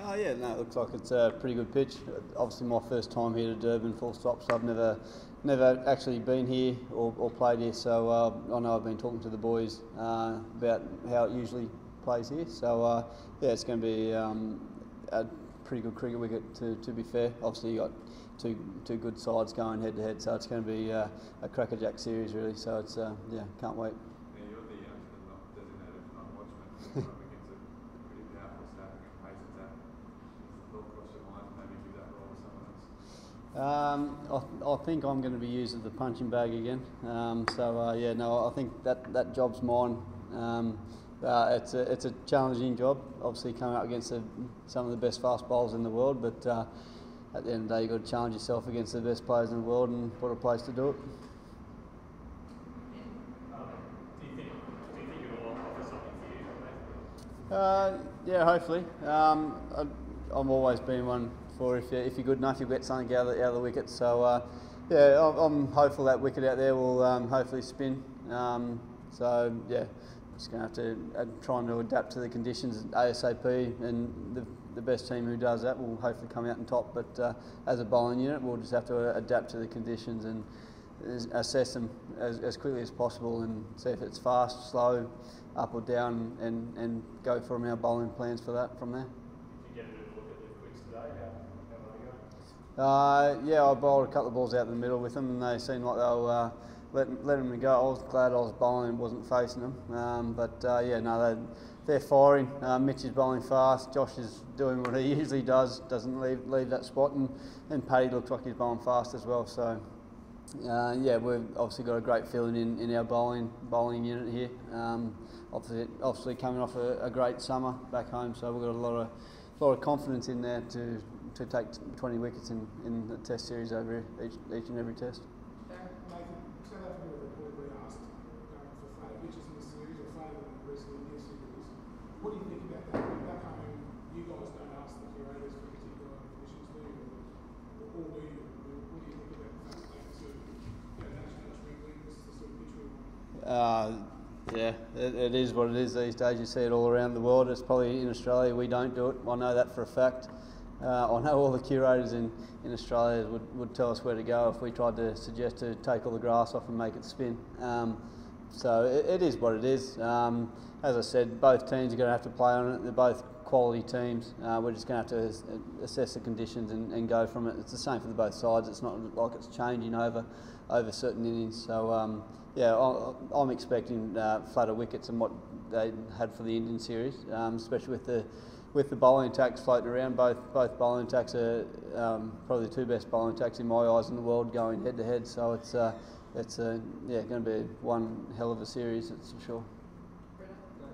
Oh yeah, no, it looks like it's a pretty good pitch. Obviously my first time here to Durban, full stop, so I've never actually been here or played here, so I know I've been talking to the boys about how it usually plays here, so yeah, it's going to be a pretty good cricket wicket to be fair. Obviously you got two good sides going head to head, so it's going to be a crackerjack series really, so it's yeah, can't wait. Yeah, you're the designated non-watchman. Up against a pretty powerful staff against pace attack. Does the thought cross your mind to maybe give that role to someone else? I think I'm going to be used as the punching bag again. Yeah, no, I think that job's mine. It's a challenging job. Obviously, coming up against some of the best fast bowlers in the world, but at the end of the day, you've got to challenge yourself against the best players in the world, and what a place to do it. Do you think it'll offer something for you? Yeah, hopefully. I've always been one for if you're good enough, you'll get something out of the wicket. So yeah, I'm hopeful that wicket out there will hopefully spin. So yeah, just going to have to trying to adapt to the conditions ASAP, and the best team who does that will hopefully come out on top. But as a bowling unit, we'll just have to adapt to the conditions and assess them as quickly as possible and see if it's fast, slow, up or down, and go from our bowling plans for that from there. Did you get a bit of a look at the quicks today? How they go? Yeah, I bowled a couple of balls out in the middle with them, and they seemed like they were letting them go. I was glad I was bowling and wasn't facing them. Yeah, no, they're firing. Mitch is bowling fast. Josh is doing what he usually does, doesn't leave that spot, and Paddy looks like he's bowling fast as well. So yeah, we've obviously got a great feeling in our bowling unit here. Obviously coming off a great summer back home, so we've got a lot of confidence in there to take 20 wickets in the Test series over each and every Test. Nathan, South Africa have reportedly asked for flatter pitches in the series, or flatter than the rest of the series. What do you think about that? Back home, you guys don't ask the curators for particular conditions, do you? Or do you? What do you think about the fact that they sort of, national wrangling, this is the sort of pitch we want? Yeah, it is what it is these days. You see it all around the world. It's probably in Australia we don't do it. I know that for a fact. I know all the curators in Australia would tell us where to go if we tried to suggest to take all the grass off and make it spin. So it is what it is. As I said, both teams are going to have to play on it. They're both quality teams. We're just going to have to assess the conditions and go from it. It's the same for both sides. It's not like it's changing over certain innings. So yeah, I'm expecting flatter wickets than what they had for the Indian series, especially with the bowling attacks floating around. Both bowling attacks are probably the two best bowling attacks in my eyes in the world, going head to head. So it's yeah, going to be one hell of a series, that's for sure. A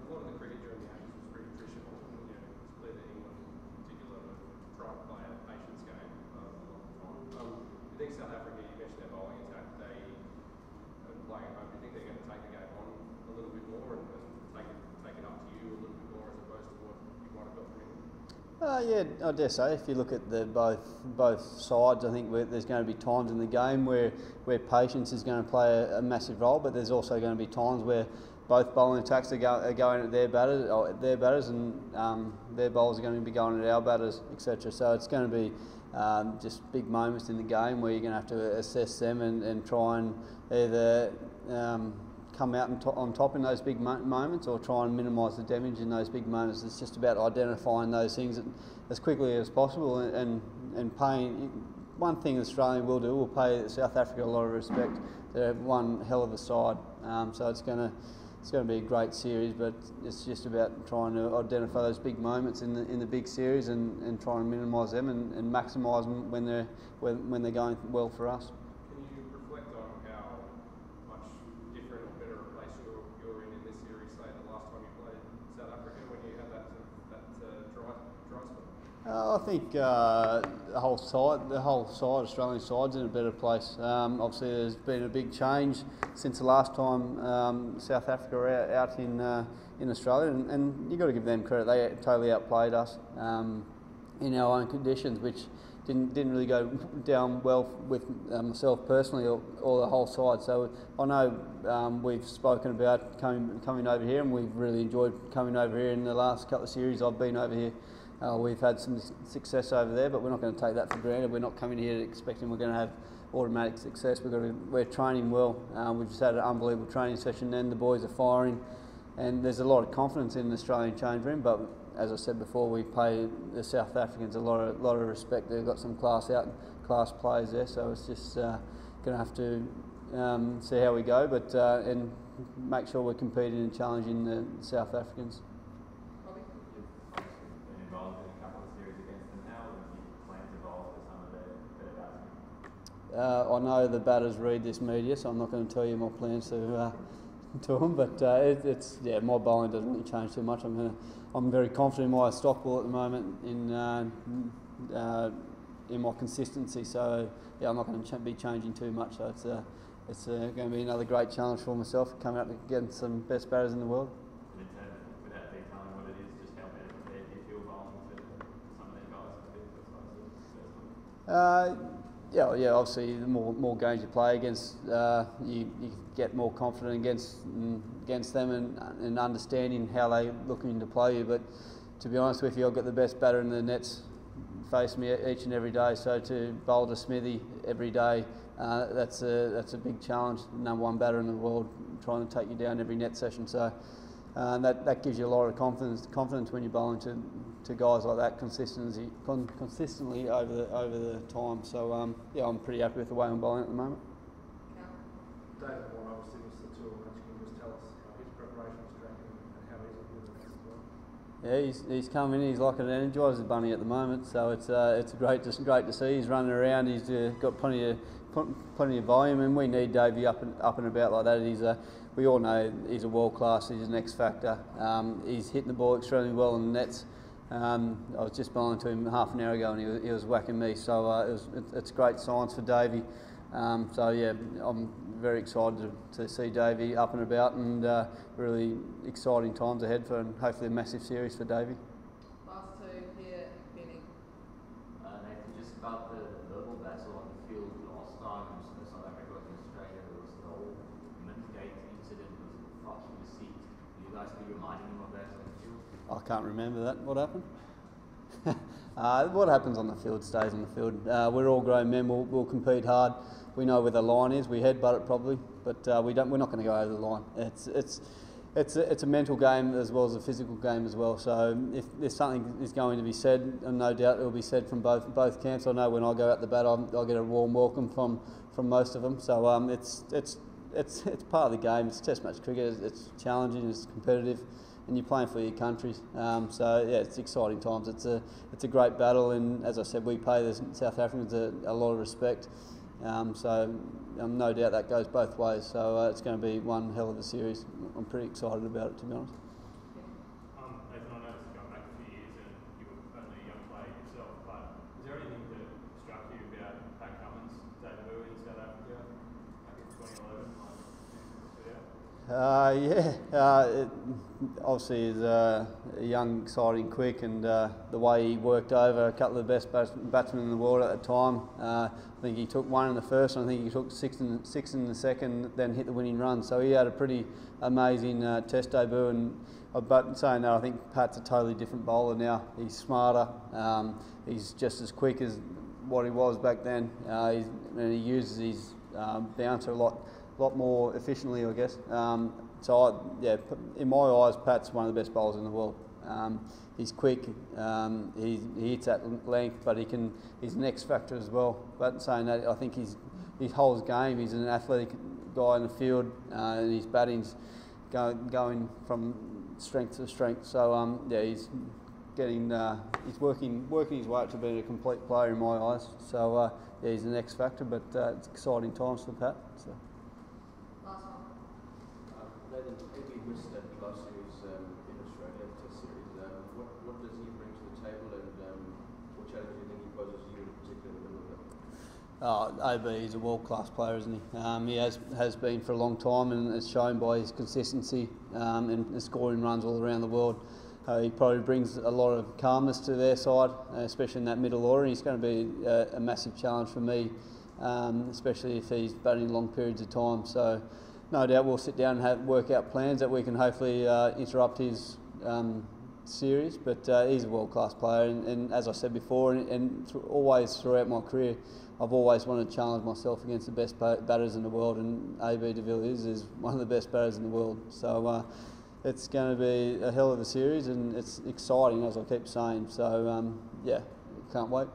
lot of the cricket during the 80s was pretty attritional. It's clear that England in particular tried to play a patience game a lot of the time. You think South Africa, you mentioned their bowling attack, they are playing at home. Do you think they're going to take the game on a little bit more and take it up to you a little bit more as opposed to what you might have got from England? Yeah, I dare say if you look at both sides, I think there's going to be times in the game where patience is going to play a massive role, but there's also going to be times where both bowling attacks are going at their batters, and their bowlers are going to be going at our batters, etc. So it's going to be just big moments in the game where you're going to have to assess them and try and either come out on top in those big moments, or try and minimise the damage in those big moments. It's just about identifying those things as quickly as possible and paying. One thing Australia will do, will pay South Africa a lot of respect. They're one hell of a side, so it's going to be a great series. But it's just about trying to identify those big moments in the big series and try and minimise them and maximise them when they're going well for us. Can you reflect on how much different or better a place you're in this series, say, the last time you played South Africa when you had that dry spell? I think the whole side, Australian side's in a better place. Obviously, there's been a big change since the last time South Africa were out in Australia, and you've got to give them credit. They totally outplayed us in our own conditions, which didn't really go down well with myself personally or the whole side. So I know we've spoken about coming over here, and we've really enjoyed coming over here in the last couple of series I've been over here. We've had some success over there, but we're not going to take that for granted. We're not coming here expecting we're going to have automatic success. We're training well. We've just had an unbelievable training session then. The boys are firing, and there's a lot of confidence in the Australian change room, but as I said before, we pay the South Africans a lot of respect. They've got some class players there, so it's just going to have to see how we go, but and make sure we're competing and challenging the South Africans. I know the batters read this media, so I'm not going to tell you my plans to them. But it's my bowling doesn't really change too much. I'm very confident in my stock ball at the moment in my consistency. So I'm not going to be changing too much. So it's going to be another great challenge for myself, coming up against some best batters in the world. In terms of, without detailing what it is, just how better prepared do you feel bowling to some of these guys? Yeah. Obviously, the more games you play against, you get more confident against them and understanding how they looking to play you. But to be honest with you, I've got the best batter in the nets face me each and every day. So to bowl to Smithy every day, that's a big challenge. Number one batter in the world, trying to take you down every net session. So that gives you a lot of confidence when you're bowling to guys like that consistently over the time. So I'm pretty happy with the way I'm bowling at the moment. David Warren obviously was the tour match. Can you just tell us his preparations tracking and how he's looking at it as well? Yeah, he's come in. He's like an energizer bunny at the moment. So it's great to see. He's running around. He's got plenty of volume, and we need Davey up and about like that. We all know he's a world class. He's an X factor. He's hitting the ball extremely well in the nets. I was just bowling to him half an hour ago, and he was whacking me. So it's great signs for Davey. I'm very excited to see Davey up and about, and really exciting times ahead for, and hopefully a massive series for Davey. Last two here, Benny. Nathan, just about the verbal battle on the field last time in South Africa and Australia, there was the whole mid-gate incident with fucking the seat. Will you guys be reminding him of that on the field? I can't remember that. What happened? What happens on the field stays on the field. We're all grown men. We'll compete hard. We know where the line is. We headbutt it probably, but we're not going to go over the line. It's a mental game as well as a physical game as well. So if something is going to be said, and no doubt it will be said from both camps. I know when I go out the bat, I'll get a warm welcome from most of them. So it's part of the game. It's Test match cricket. It's challenging. It's competitive. And you're playing for your country, it's exciting times. It's a great battle, and as I said, we pay the South Africans a lot of respect. No doubt that goes both ways. So it's going to be one hell of a series. I'm pretty excited about it, to be honest. Nathan, I know it's gone back a few years, and you were only a young player yourself. But is there anything that struck you about Pat Cummins' debut in South Africa back in 2011? Obviously he's a young, exciting, quick, and the way he worked over a couple of the best batsmen in the world at the time. I think he took one in the first, and I think he took six in the second, then hit the winning run. So he had a pretty amazing Test debut. And but saying that, I think Pat's a totally different bowler now. He's smarter. He's just as quick as what he was back then. And he uses his bouncer a lot more efficiently, I guess. In my eyes, Pat's one of the best bowlers in the world. He's quick, he hits at length, but he's an X factor as well. But saying that, I think his whole game, he's an athletic guy in the field, and his batting's going from strength to strength. So he's working his way up to being a complete player in my eyes. So he's an X factor, but it's exciting times for Pat. So. Last one. Nathan, we missed that last series in Australia, Test series. What does he bring to the table, and what challenge do you think he poses you in particular in the middle of that? AB, he's a world-class player, isn't he? He has been for a long time, and it's shown by his consistency and scoring runs all around the world. He probably brings a lot of calmness to their side, especially in that middle order. He's going to be a massive challenge for me, especially if he's batting long periods of time. So no doubt we'll sit down and work out plans that we can hopefully interrupt his series, but he's a world-class player, and as I said before, and always throughout my career, I've always wanted to challenge myself against the best batters in the world, and AB de Villiers is one of the best batters in the world. So it's going to be a hell of a series, and it's exciting, as I keep saying. So yeah, can't wait.